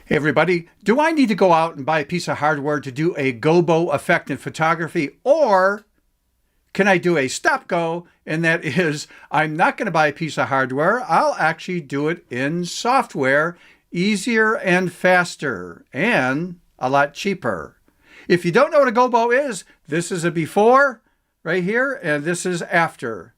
Hey everybody, do I need to go out and buy a piece of hardware to do a GoBo effect in photography, or can I do a stop go? And that is, I'm not going to buy a piece of hardware. I'll actually do it in software, easier and faster and a lot cheaper. If you don't know what a GoBo is, this is a before right here, and this is after.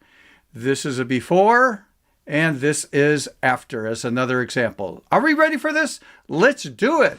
This is a before, and this is after as another example. Are we ready for this? Let's do it.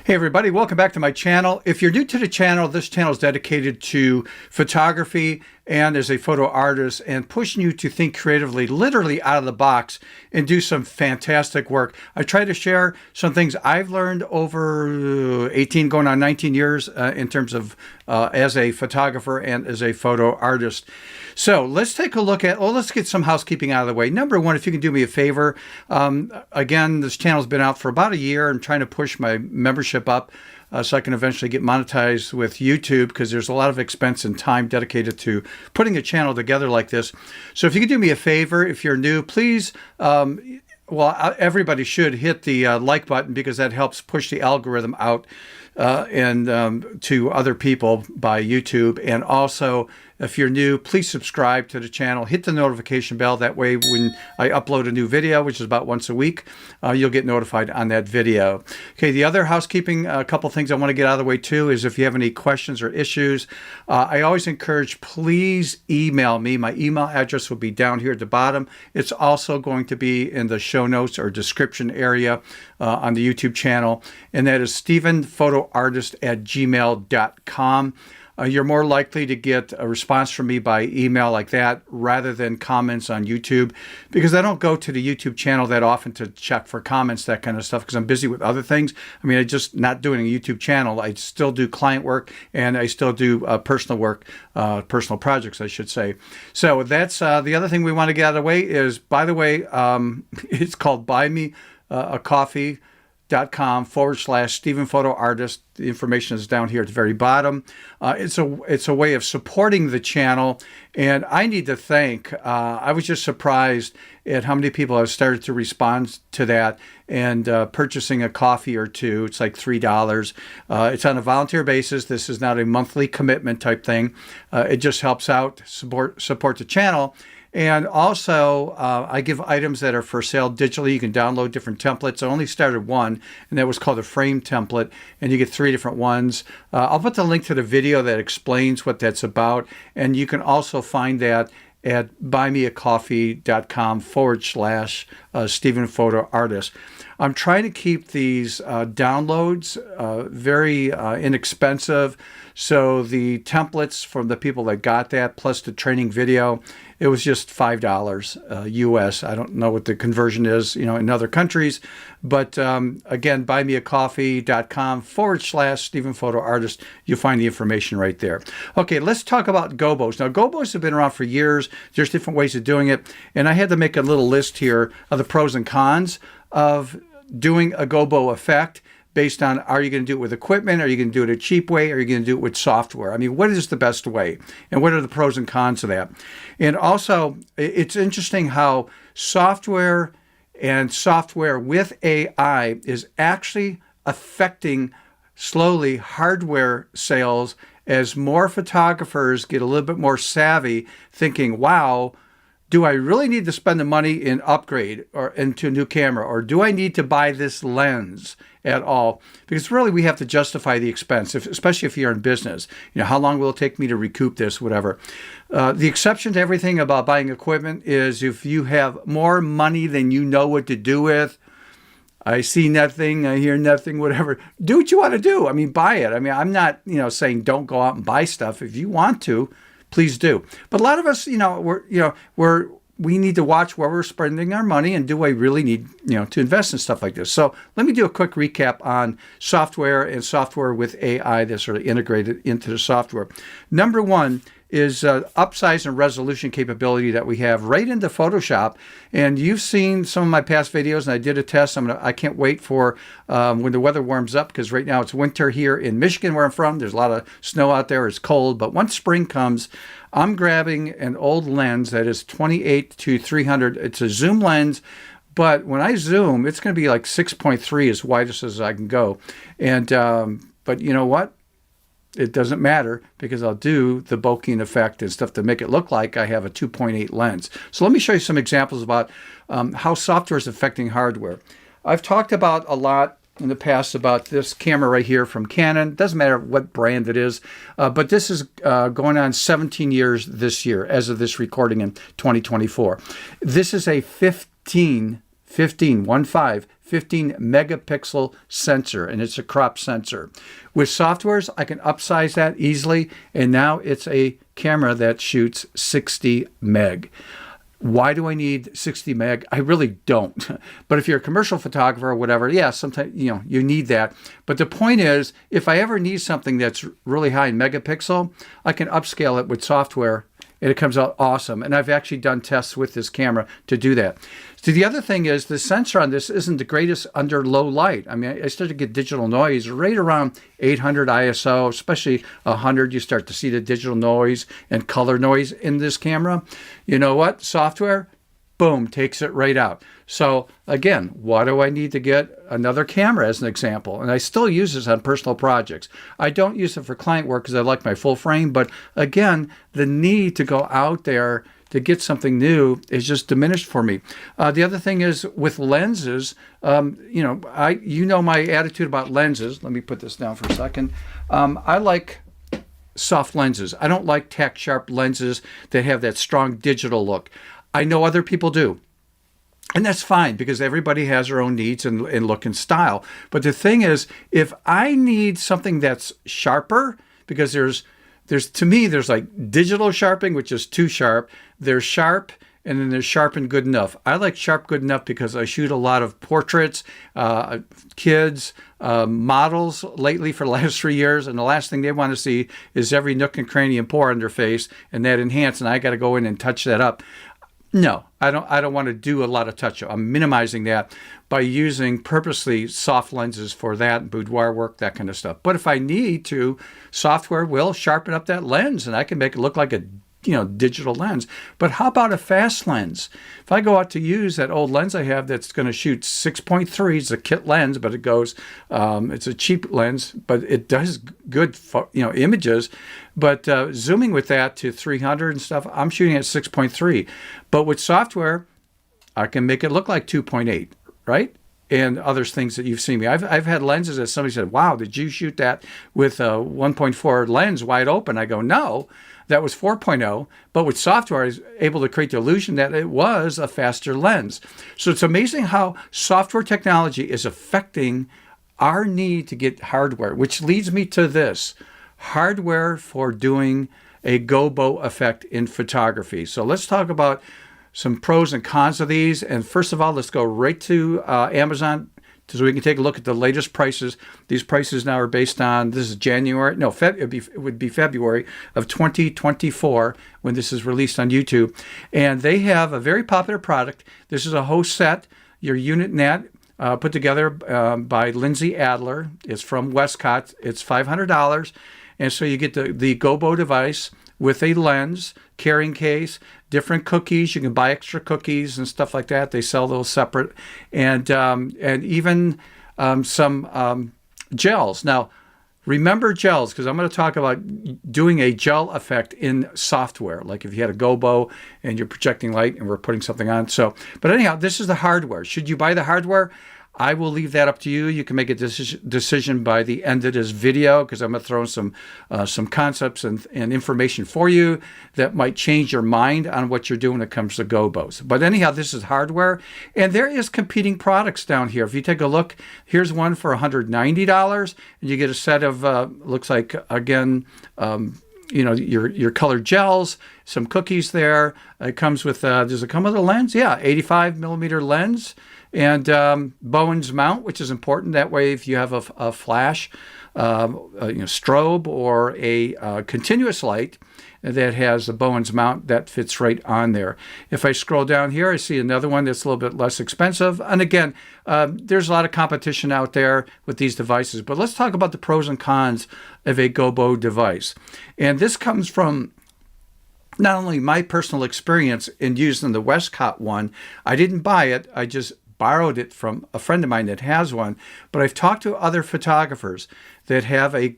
Hey everybody, welcome back to my channel. If you're new to the channel, this channel is dedicated to photography and as a photo artist and pushing you to think creatively, literally out of the box and do some fantastic work. I try to share some things I've learned over 18 going on 19 years in terms of as a photographer and as a photo artist. So let's take a look at, let's get some housekeeping out of the way. Number one, if you can do me a favor, again, this channel's been out for about a year. I'm trying to push my membership up so I can eventually get monetized with YouTube, because there's a lot of expense and time dedicated to putting a channel together like this. So if you could do me a favor, if you're new, please, everybody should hit the like button, because that helps push the algorithm out to other people by YouTube. And also, if you're new, please subscribe to the channel, hit the notification bell. That way when I upload a new video, which is about once a week, you'll get notified on that video. Okay, the other housekeeping, a couple things I want to get out of the way too, is if you have any questions or issues, I always encourage, please email me. My email address will be down here at the bottom. It's also going to be in the show notes or description area on the YouTube channel, and that is stephenphotoartist@gmail.com. You're more likely to get a response from me by email like that rather than comments on YouTube, because I don't go to the YouTube channel that often to check for comments, that kind of stuff, because I'm busy with other things. I mean, I just not doing a YouTube channel. I still do client work, and I still do personal work, personal projects, I should say. So that's the other thing we want to get out of the way is, by the way, it's called buymeacoffee.com/StephenPhotoArtist. The information is down here at the very bottom. It's a way of supporting the channel, and I need to thank. I was just surprised at how many people have started to respond to that and purchasing a coffee or two. It's like $3. It's on a volunteer basis. This is not a monthly commitment type thing. It just helps out support the channel. And also, I give items that are for sale digitally. You can download different templates. I only started one, and that was called a frame template, and you get 3 different ones. I'll put the link to the video that explains what that's about, and you can also find that at buymeacoffee.com/StephenPhotoArtist. I'm trying to keep these downloads very inexpensive. So the templates from the people that got that, plus the training video, it was just $5 US. I don't know what the conversion is, in other countries. But again, buymeacoffee.com/StephenPhotoArtist. You'll find the information right there. Okay, let's talk about GoBos. Now, GoBos have been around for years. There's different ways of doing it. And I had to make a little list here of the pros and cons of doing a GoBo effect, based on, are you going to do it with equipment? Are you going to do it a cheap way? Are you going to do it with software? I mean, what is the best way? And what are the pros and cons of that? And also, it's interesting how software and software with AI is actually affecting slowly hardware sales as more photographers get a little bit more savvy, thinking, wow, do I really need to spend the money in upgrade or into a new camera? Or do I need to buy this lens at all? Because really we have to justify the expense, especially if you're in business. How long will it take me to recoup this, whatever. The exception to everything about buying equipment is if you have more money than you know what to do with. I see nothing, I hear nothing, whatever. Do what you want to do. I mean, buy it. I mean, I'm not, saying don't go out and buy stuff. If you want to, please do. But a lot of us, we need to watch where we're spending our money, and do I really need, to invest in stuff like this? So let me do a quick recap on software and software with AI that's sort of integrated into the software. Number one, is upsize and resolution capability that we have right into Photoshop. And you've seen some of my past videos, and I did a test. I can't wait for when the weather warms up, because right now it's winter here in Michigan where I'm from. There's a lot of snow out there. It's cold. But once spring comes, I'm grabbing an old lens that is 28 to 300. It's a zoom lens. But when I zoom, it's going to be like 6.3 as widest as I can go. And but you know what? It doesn't matter, because I'll do the bokeh effect and stuff to make it look like I have a 2.8 lens. So let me show you some examples about how software is affecting hardware. I've talked about a lot in the past about this camera right here from Canon. Doesn't matter what brand it is, but this is going on 17 years this year as of this recording in 2024. This is a 15 megapixel sensor, and it's a crop sensor. With softwares, I can upsize that easily, and now it's a camera that shoots 60 meg. Why do I need 60 meg? I really don't. But if you're a commercial photographer or whatever, yeah, sometimes you need that. But the point is, if I ever need something that's really high in megapixel, I can upscale it with software, and it comes out awesome. And I've actually done tests with this camera to do that. So the other thing is, the sensor on this isn't the greatest under low light. I mean, I start to get digital noise right around 800 ISO, especially 100. You start to see the digital noise and color noise in this camera. You know what? Software, boom, takes it right out. So again, why do I need to get another camera as an example? And I still use this on personal projects. I don't use it for client work because I like my full frame. But again, the need to go out there to get something new is just diminished for me. The other thing is with lenses, you know my attitude about lenses. Let me put this down for a second. I like soft lenses. I don't like tack sharp lenses that have that strong digital look. I know other people do. And that's fine, because everybody has their own needs and look and style. But the thing is, if I need something that's sharper, because there's like digital sharpening, which is too sharp. There's sharp, and then there's sharp and good enough. I like sharp good enough because I shoot a lot of portraits, kids, models lately for the last 3 years, and the last thing they want to see is every nook and cranny and pore on their face, and that enhance, and I got to go in and touch that up. No, I don't want to do a lot of touch-up. I'm minimizing that by using purposely soft lenses for that, boudoir work, that kind of stuff. But if I need to, software will sharpen up that lens, and I can make it look like a digital lens. But how about a fast lens? If I go out to use that old lens I have that's going to shoot 6.3, it's a kit lens, but it goes, it's a cheap lens, but it does good, images. But zooming with that to 300 and stuff, I'm shooting at 6.3. But with software, I can make it look like 2.8, right? And other things that you've seen me. I've had lenses that somebody said, wow, did you shoot that with a 1.4 lens wide open? I go, no, that was 4.0. But with software, I was able to create the illusion that it was a faster lens. So it's amazing how software technology is affecting our need to get hardware, which leads me to this. Hardware for doing a GoBo effect in photography. So let's talk about some pros and cons of these. And first of all, let's go right to Amazon so we can take a look at the latest prices. These prices now are based on, this is January, no, it would be February of 2024 when this is released on YouTube. And they have a very popular product. This is a host set, your unit net, put together by Lindsay Adler. It's from Westcott. It's $500. And so you get the GoBo device with a lens, carrying case, different cookies. You can buy extra cookies and stuff like that. They sell those separate, and even some gels. Now, remember gels, because I'm going to talk about doing a gel effect in software. Like if you had a GoBo and you're projecting light and we're putting something on. So, but anyhow, this is the hardware. Should you buy the hardware? I will leave that up to you. You can make a decision by the end of this video, because I'm going to throw in some concepts and information for you that might change your mind on what you're doing when it comes to GoBos. But anyhow, this is hardware, and there is competing products down here. If you take a look, here's one for $190, and you get a set of looks like again. Your colored gels, some cookies there. It comes with does it come with a lens? Yeah, 85 millimeter lens. And Bowen's mount, which is important. That way, if you have a flash, strobe or a continuous light, that has the Bowens mount that fits right on there. If I scroll down here, I see another one that's a little bit less expensive. And again, there's a lot of competition out there with these devices. But let's talk about the pros and cons of a GoBo device. And this comes from not only my personal experience in using the Westcott one. I didn't buy it. I just borrowed it from a friend of mine that has one. But I've talked to other photographers that have a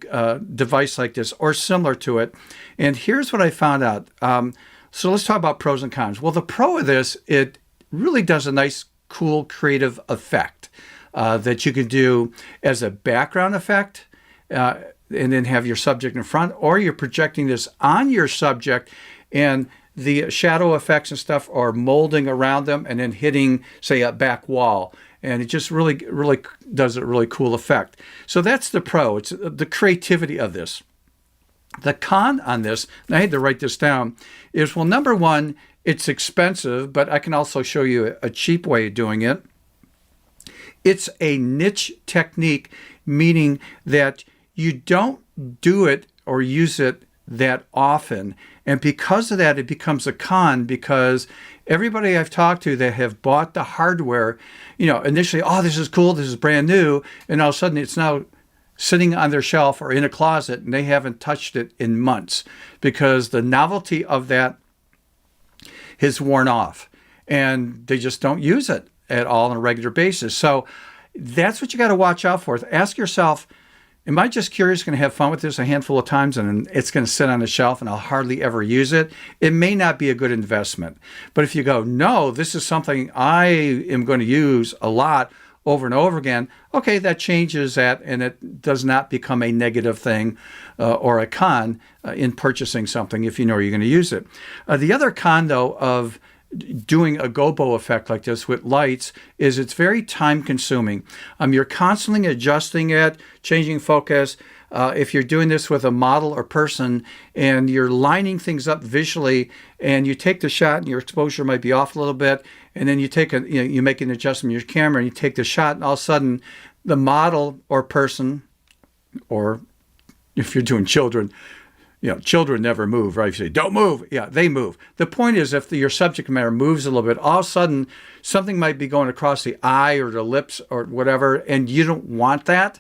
device like this or similar to it. And here's what I found out. So let's talk about pros and cons. Well, the pro of this, it really does a nice, cool, creative effect that you can do as a background effect and then have your subject in front, or you're projecting this on your subject and the shadow effects and stuff are molding around them and then hitting, say, a back wall. And it just really does a really cool effect. So that's the pro. It's the creativity of this. The con on this, and I had to write this down, is, well, number one, it's expensive, but I can also show you a cheap way of doing it. It's a niche technique, meaning that you don't do it or use it that often. And because of that, it becomes a con, because everybody I've talked to that have bought the hardware, initially, oh, this is cool, this is brand new, and all of a sudden it's now sitting on their shelf or in a closet and they haven't touched it in months because the novelty of that has worn off and they just don't use it at all on a regular basis. So that's what you got to watch out for. Ask yourself, am I just curious, going to have fun with this a handful of times and it's going to sit on the shelf and I'll hardly ever use it? It may not be a good investment. But if you go, no, this is something I am going to use a lot over and over again, okay, that changes that and it does not become a negative thing or a con in purchasing something if you know you're going to use it. The other con, though, of doing a GoBo effect like this with lights is it's very time consuming. You're constantly adjusting it, changing focus. If you're doing this with a model or person and you're lining things up visually and you take the shot and your exposure might be off a little bit, and then you make an adjustment in your camera and you take the shot and all of a sudden the model or person, or if you're doing children, children never move, right? If you say, don't move, yeah, they move. The point is, if your subject matter moves a little bit, all of a sudden, something might be going across the eye or the lips or whatever, and you don't want that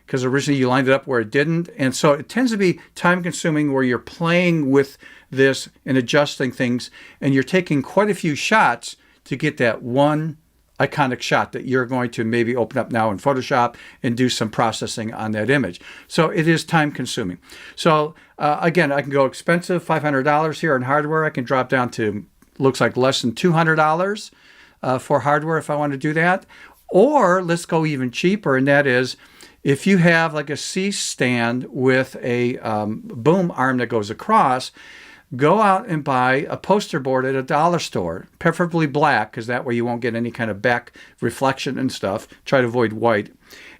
because originally you lined it up where it didn't. And so it tends to be time-consuming where you're playing with this and adjusting things, and you're taking quite a few shots to get that one iconic shot that you're going to maybe open up now in Photoshop and do some processing on that image. So it is time consuming. So again, I can go expensive, $500 here in hardware. I can drop down to, looks like less than $200 for hardware if I want to do that. Or let's go even cheaper, and that is if you have like a C-stand with a boom arm that goes across, go out and buy a poster board at a dollar store, preferably black, because that way you won't get any kind of back reflection and stuff. Try to avoid white.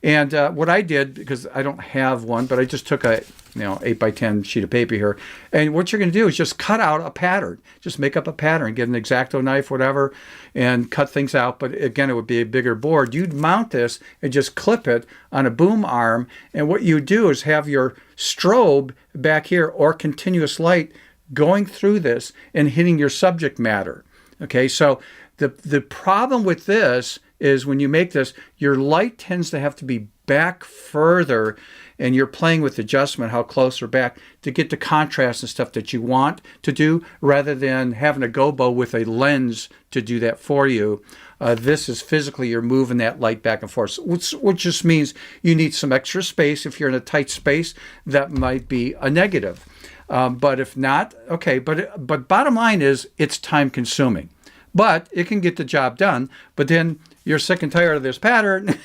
And what I did, because I don't have one, but I just took a 8x10 sheet of paper here. And what you're going to do is just cut out a pattern. Just make up a pattern, get an X-Acto knife, whatever, and cut things out. But again, it would be a bigger board. You'd mount this and just clip it on a boom arm. And what you do is have your strobe back here or continuous light going through this and hitting your subject matter. Okay, so the problem with this is when you make this, your light tends to have to be back further, and you're playing with adjustment, how close or back, to get the contrast and stuff that you want to do, rather than having a GoBo with a lens to do that for you. This is physically, you're moving that light back and forth, which just means you need some extra space. If you're in a tight space, that might be a negative. But if not, okay. But bottom line is it's time consuming, but it can get the job done. But then you're sick and tired of this pattern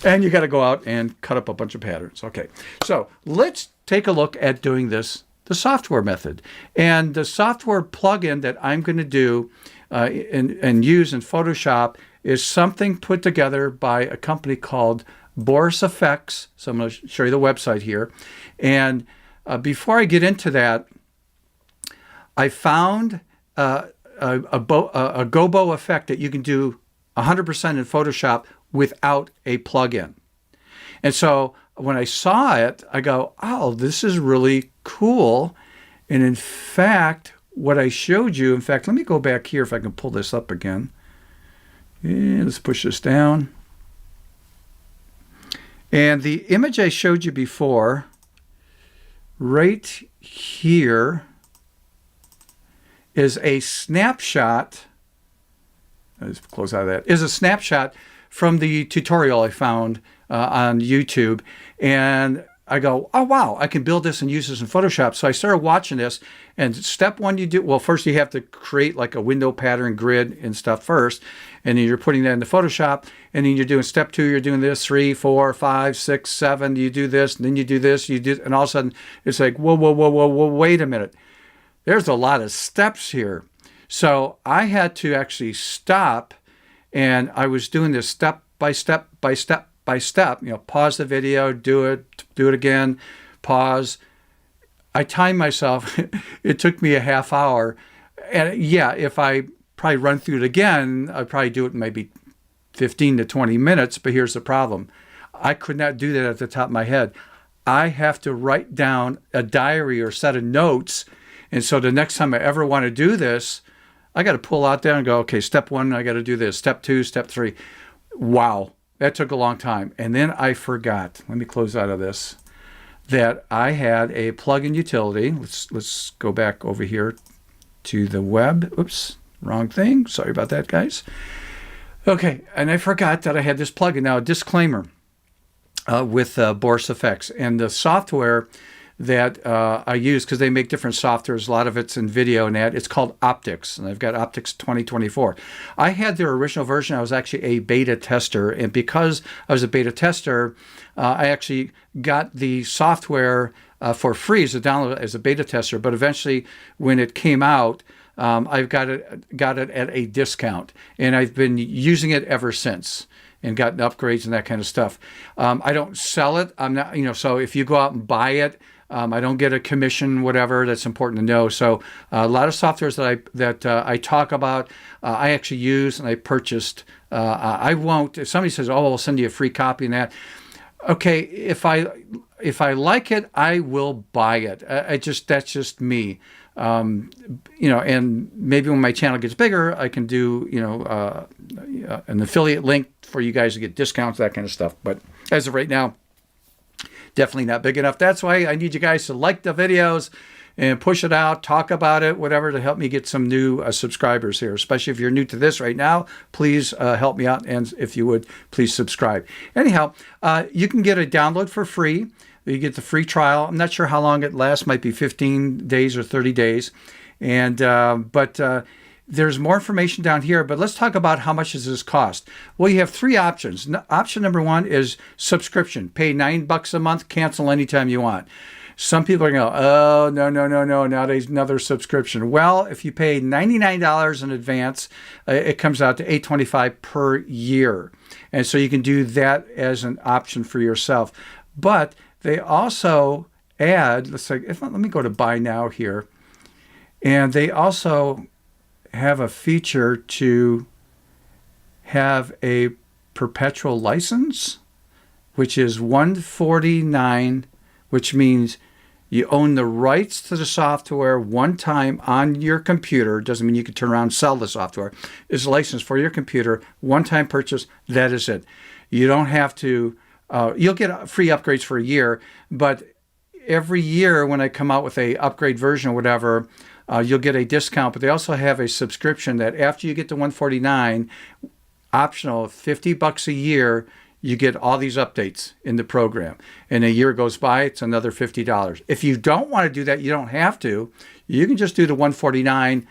and you got to go out and cut up a bunch of patterns. Okay. So let's take a look at doing this, the software method. And the software plugin that I'm going to do and use in Photoshop is something put together by a company called Boris Effects. So I'm going to show you the website here. And before I get into that, I found a GoBo effect that you can do 100% in Photoshop without a plugin. And so when I saw it, I go, oh, this is really cool. And in fact, what I showed you, in fact, let me go back here if I can pull this up again. And let's push this down. And the image I showed you before, right here, is a snapshot. Let's close out of that. Is a snapshot from the tutorial I found on YouTube. And I go, oh, wow, I can build this and use this in Photoshop. So I started watching this. And step one, you do, well, first you have to create like a window pattern grid and stuff first. And then you're putting that into Photoshop. And then you're doing step two, you're doing this, 3, 4, 5, 6, 7. You do this, and then you do this, you do, and all of a sudden it's like, whoa, whoa, whoa, whoa, whoa, wait a minute. There's a lot of steps here. So I had to actually stop, and I was doing this step by step by step by step. You know, pause the video, do it again, pause. I timed myself. It took me a half hour. And yeah, if I probably run through it again, I'd probably do it in maybe 15 to 20 minutes. But here's the problem. I could not do that at the top of my head. I have to write down a diary or set of notes. And so the next time I ever want to do this, I got to pull out there and go, okay, step one, I got to do this. Step two, step three. Wow, that took a long time. And then I forgot, let me close out of this, that I had a plugin utility. Let's go back over here to the web. Oops, wrong thing. Sorry about that, guys. Okay, and I forgot that I had this plugin. Now, a disclaimer with Boris Effects. And the software that I use, because they make different softwares, a lot of it's in video and that, it's called Optics, and I've got Optics 2024. I had their original version. I was actually a beta tester, and because I was a beta tester, I actually got the software for free as a download as a beta tester, but eventually when it came out, I've got it at a discount, and I've been using it ever since and gotten upgrades and that kind of stuff. I don't sell it. I'm not, so if you go out and buy it, I don't get a commission, whatever. That's important to know. So a lot of softwares that I talk about, I actually use and I purchased. I won't. If somebody says, "Oh, I'll send you a free copy," and that, okay. If I like it, I will buy it. That's just me. And maybe when my channel gets bigger, I can do an affiliate link for you guys to get discounts, that kind of stuff. But as of right now, definitely not big enough. That's why I need you guys to like the videos and push it out, talk about it, whatever, to help me get some new subscribers here. Especially if you're new to this right now, please help me out. And if you would, please subscribe. Anyhow, you can get a download for free. You get the free trial. I'm not sure how long it lasts. Might be 15 days or 30 days. And but there's more information down here. But let's talk about how much does this cost. Well, you have three options. Option number one is subscription. Pay $9 a month. Cancel anytime you want. Some people are going to go, oh, no, not another subscription. Well, if you pay $99 in advance, it comes out to $825 per year. And so you can do that as an option for yourself. But they also add, let me go to buy now here. And they also have a feature to have a perpetual license, which is $149, which means you own the rights to the software one time on your computer. Doesn't mean you can turn around and sell the software. It's a license for your computer, one-time purchase. That is it. You don't have to. You'll get free upgrades for a year, but every year when I come out with a upgrade version or whatever, you'll get a discount. But they also have a subscription that after you get to $149, optional $50 a year, you get all these updates in the program. And a year goes by, it's another $50. If you don't want to do that, you don't have to. You can just do the $149,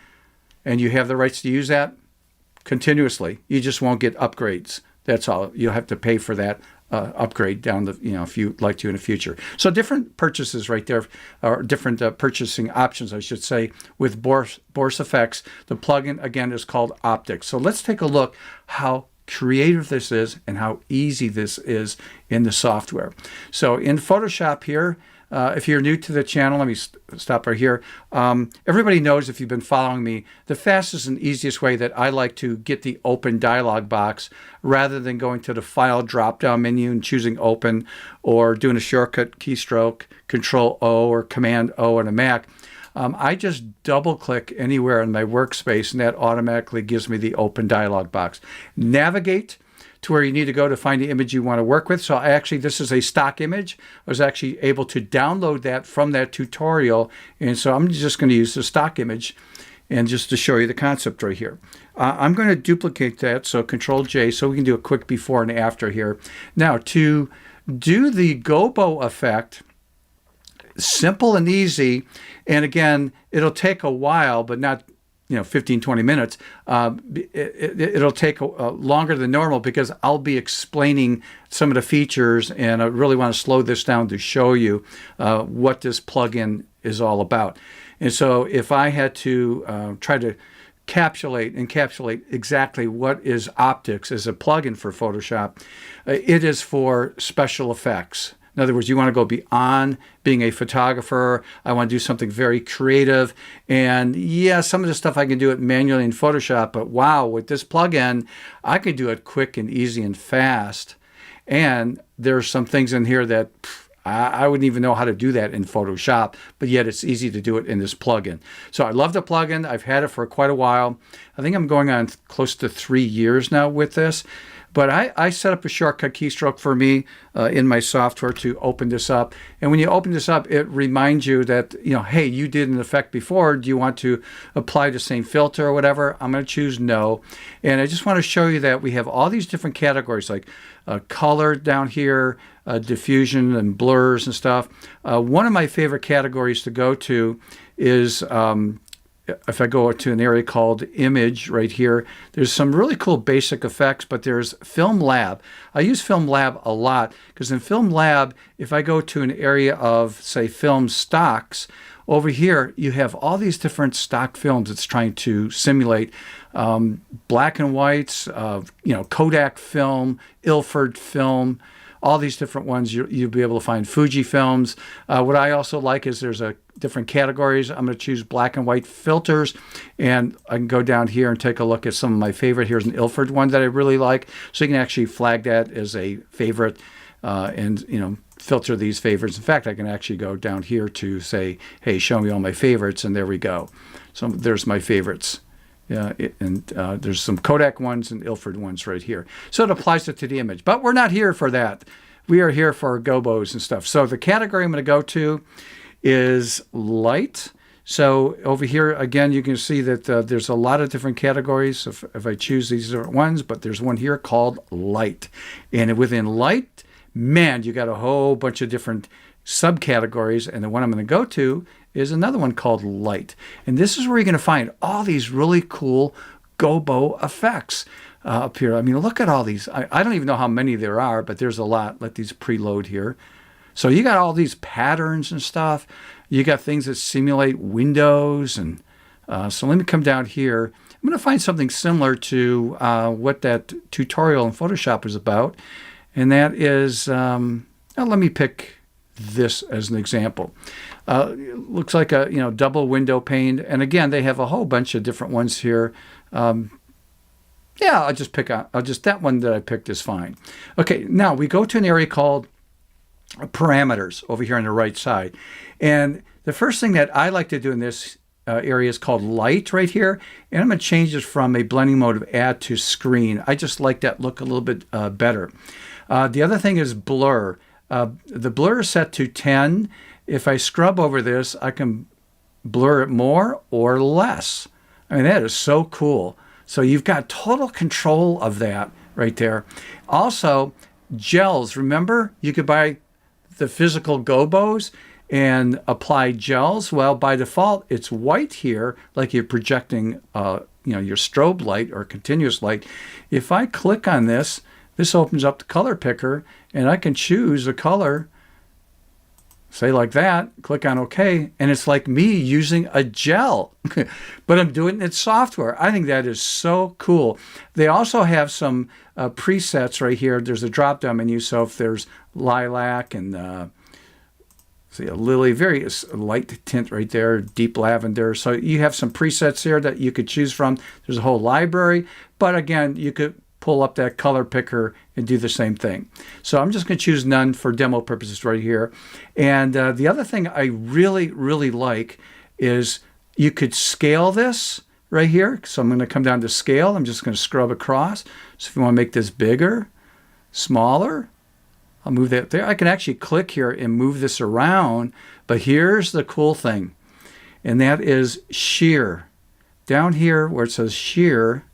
and you have the rights to use that continuously. You just won't get upgrades. That's all. You'll have to pay for that upgrade down the, if you'd like to in the future. So different purchases right there, or different purchasing options, I should say, with Boris Effects. The plugin, again, is called Optics. So let's take a look how creative this is and how easy this is in the software. So in Photoshop here, if you're new to the channel, let me stop right here. Everybody knows, if you've been following me, the fastest and easiest way that I like to get the open dialog box, rather than going to the file drop-down menu and choosing open, or doing a shortcut keystroke, Control O or Command O on a Mac, I just double click anywhere in my workspace and that automatically gives me the open dialog box. Navigate to where you need to go to find the image you want to work with. So this is a stock image. I was actually able to download that from that tutorial. And so I'm just going to use the stock image and just to show you the concept right here. I'm going to duplicate that. So Control J, so we can do a quick before and after here. Now to do the GoBo effect, simple and easy. And again, it'll take a while, but not 15, 20 minutes. It'll take longer than normal because I'll be explaining some of the features, and I really want to slow this down to show you what this plugin is all about. And so if I had to try to encapsulate exactly what is optics as a plugin for Photoshop, it is for special effects. In other words, you want to go beyond being a photographer. I want to do something very creative. And yeah, some of the stuff I can do it manually in Photoshop, but wow, with this plugin, I can do it quick and easy and fast. And there's some things in here that I wouldn't even know how to do that in Photoshop, but yet it's easy to do it in this plugin. So I love the plugin. I've had it for quite a while. I think I'm going on close to 3 years now with this. But I set up a shortcut keystroke for me in my software to open this up. And when you open this up, it reminds you that, hey, you did an effect before. Do you want to apply the same filter or whatever? I'm going to choose no. And I just want to show you that we have all these different categories like color down here, diffusion and blurs and stuff. One of my favorite categories to go to is if I go to an area called image right here, there's some really cool basic effects, but there's Film Lab. I use Film Lab a lot because in Film Lab, if I go to an area of, say, film stocks, over here you have all these different stock films it's trying to simulate. Black and whites, Kodak film, Ilford film, all these different ones you'll be able to find. Fuji films. What I also like is there's different categories. I'm going to choose black and white filters, and I can go down here and take a look at some of my favorite. Here's an Ilford one that I really like, so you can actually flag that as a favorite and filter these favorites. In fact, I can actually go down here to say, hey, show me all my favorites, and there we go. So there's my favorites. There's some Kodak ones and Ilford ones right here. So it applies it to the image. But we're not here for that. We are here for GoBos and stuff. So the category I'm going to go to is light. So over here, again, you can see that there's a lot of different categories if I choose these different ones, but there's one here called light. And within light, man, you got a whole bunch of different subcategories. And the one I'm going to go to is another one called light. And this is where you're going to find all these really cool GoBo effects up here. I mean, look at all these. I don't even know how many there are, but there's a lot. Let these preload here. So you got all these patterns and stuff. You got things that simulate windows. And so let me come down here. I'm going to find something similar to what that tutorial in Photoshop is about. And that is, let me pick this as an example. Looks like a double window pane, and again they have a whole bunch of different ones here. I'll just that one that I picked is fine. Okay, now we go to an area called parameters over here on the right side, and the first thing that I like to do in this area is called light right here, and I'm going to change this from a blending mode of add to screen. I just like that look a little bit better. The other thing is blur. The blur is set to 10. If I scrub over this, I can blur it more or less. I mean, that is so cool. So you've got total control of that right there. Also, gels. Remember, you could buy the physical GoBos and apply gels. Well, by default, it's white here, like you're projecting your strobe light or continuous light. If I click on this, this opens up the color picker, and I can choose a color, say like that, click on OK, and it's like me using a gel, but I'm doing it in software. I think that is so cool. They also have some presets right here. There's a drop-down menu, so if there's lilac and see a lily, very light tint right there, deep lavender. So you have some presets here that you could choose from. There's a whole library, but again, you could pull up that color picker and do the same thing. So I'm just going to choose none for demo purposes right here. And the other thing I really, really like is you could scale this right here. So I'm going to come down to scale. I'm just going to scrub across. So if you want to make this bigger, smaller, I'll move that there. I can actually click here and move this around. But here's the cool thing, and that is shear. Down here where it says shear,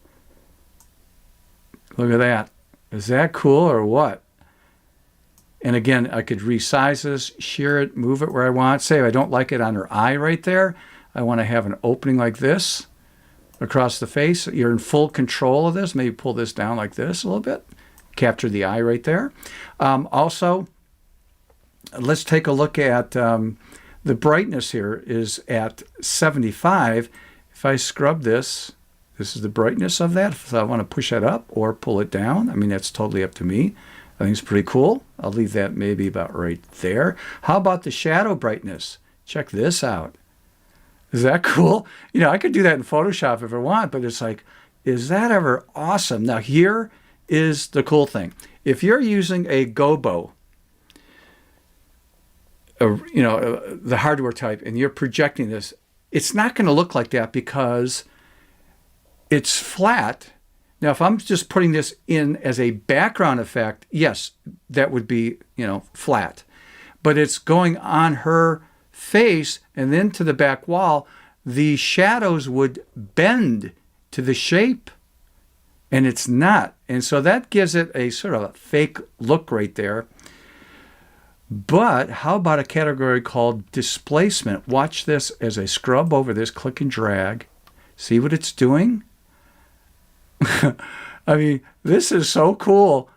look at that. Is that cool or what? And again, I could resize this, shear it, move it where I want. Say I don't like it on her eye right there. I want to have an opening like this across the face. You're in full control of this. Maybe pull this down like this a little bit. Capture the eye right there. Also, let's take a look at the brightness here is at 75. If I scrub this, this is the brightness of that. If I want to push that up or pull it down, I mean, that's totally up to me. I think it's pretty cool. I'll leave that maybe about right there. How about the shadow brightness? Check this out. Is that cool? You know, I could do that in Photoshop if I want, but it's like, is that ever awesome? Now, here is the cool thing. If you're using a GoBo, the hardware type, and you're projecting this, it's not going to look like that because it's flat. Now, if I'm just putting this in as a background effect, yes, that would be, flat. But it's going on her face and then to the back wall. The shadows would bend to the shape, and it's not. And so that gives it a sort of a fake look right there. But how about a category called displacement? Watch this as I scrub over this, click and drag. See what it's doing? I mean, this is so cool.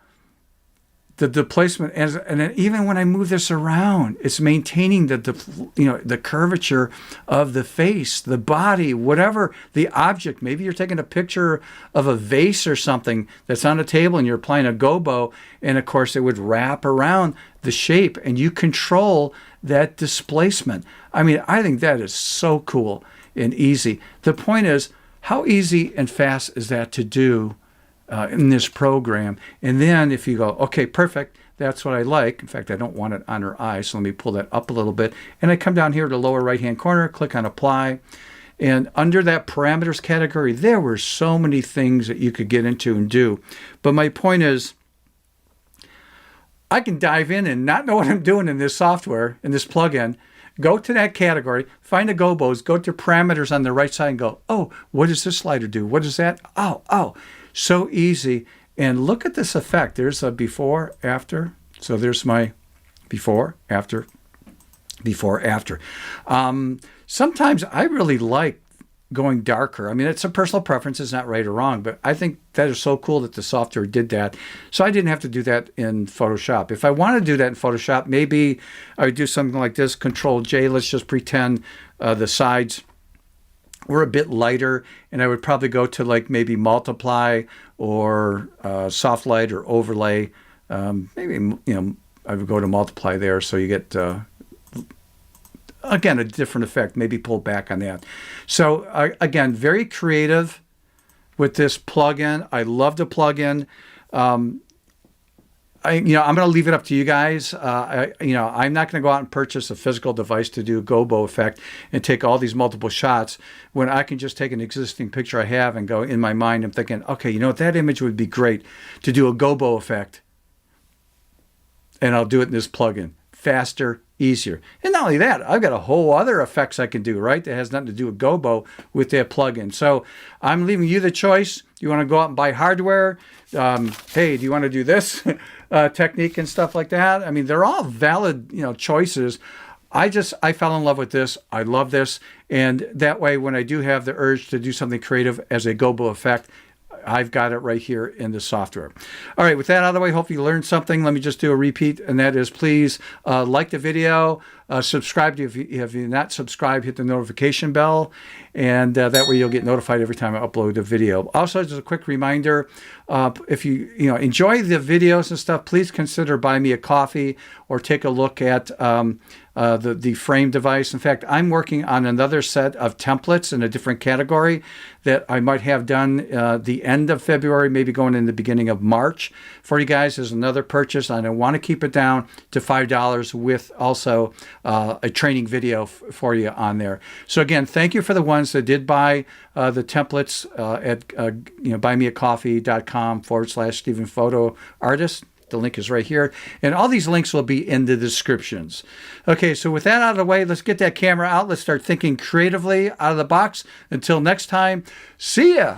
The displacement, and then even when I move this around, it's maintaining the curvature of the face, the body, whatever the object. Maybe you're taking a picture of a vase or something that's on a table, and you're applying a GoBo, and of course it would wrap around the shape, and you control that displacement. I mean, I think that is so cool and easy. The point is, how easy and fast is that to do in this program? And then if you go, okay, perfect, that's what I like. In fact, I don't want it on her eye, so let me pull that up a little bit. And I come down here to the lower right-hand corner, click on Apply. And under that parameters category, there were so many things that you could get into and do. But my point is, I can dive in and not know what I'm doing in this software, in this plugin, go to that category, find the GoBos, go to parameters on the right side and go, oh, what does this slider do? What is that? Oh, so easy. And look at this effect. There's a before, after. So there's my before, after, before, after. Sometimes I really like going darker. I mean, it's a personal preference. It's not right or wrong, but I think that is so cool that the software did that. So I didn't have to do that in Photoshop. If I want to do that in Photoshop, maybe I would do something like this, Control J. Let's just pretend the sides were a bit lighter, and I would probably go to like maybe multiply or soft light or overlay. Maybe, I would go to multiply there, so you get again, a different effect, maybe pull back on that. So again, very creative with this plugin. I love the plugin. I'm going to leave it up to you guys. I'm not going to go out and purchase a physical device to do a GoBo effect and take all these multiple shots when I can just take an existing picture I have and go in my mind. I'm thinking, okay, that image would be great to do a GoBo effect. And I'll do it in this plugin. Faster, easier. And not only that, I've got a whole other effects I can do, right? That has nothing to do with GoBo with that plugin. So I'm leaving you the choice. You want to go out and buy hardware? Hey, do you want to do this technique and stuff like that? I mean, they're all valid, choices. I fell in love with this. I love this. And that way, when I do have the urge to do something creative as a GoBo effect, I've got it right here in the software. All right, with that out of the way, hope you learned something. Let me just do a repeat, and that is please like the video, subscribe if you're not subscribed, hit the notification bell, and that way you'll get notified every time I upload a video. Also, just a quick reminder, if you enjoy the videos and stuff, please consider buying me a coffee or take a look at the frame device. In fact, I'm working on another set of templates in a different category that I might have done the end of February, maybe going in the beginning of March for you guys as another purchase. And I want to keep it down to $5 with also a training video for you on there. So again, thank you for the ones that did buy the templates at buymeacoffee.com/Stephen Photo Artist. The link is right here. And all these links will be in the descriptions. Okay, so with that out of the way, let's get that camera out. Let's start thinking creatively out of the box. Until next time, see ya.